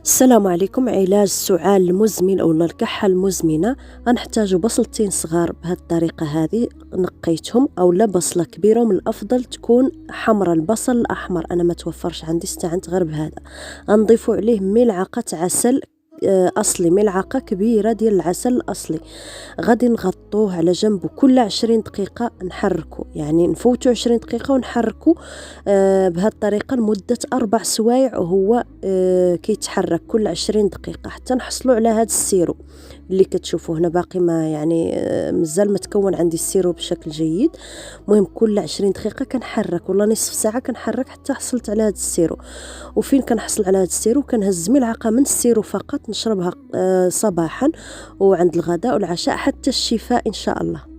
السلام عليكم. علاج السعال المزمن او الكحه المزمنه غنحتاجو بصلتين صغار بهذه الطريقه هذه نقيتهم، اولا بصله كبيره، ومن الافضل تكون حمراء. البصل الاحمر انا ما توفرش عندي، استعنت غير بهذا. غنضيفو عليه ملعقه عسل اصلي، ملعقه كبيره ديال العسل الاصلي. غادي نغطوه على جنب، وكل 20 دقيقه نحركو، يعني نفوتو 20 دقيقه ونحركو بهذه الطريقه لمده 4 سوايع، وهو كيتحرك كل 20 دقيقه حتى نحصلوا على هذا السيرو اللي كتشوفوه هنا. باقي ما يعني مازال ما تكون عندي السيرو بشكل جيد. المهم كل 20 دقيقه كنحرك، ولا نصف ساعه كنحرك حتى حصلت على هذا السيرو. وفين كنحصل على هذا السيرو؟ كنهز ملعقه من السيرو فقط، نشربها صباحا وعند الغداء والعشاء حتى الشفاء ان شاء الله.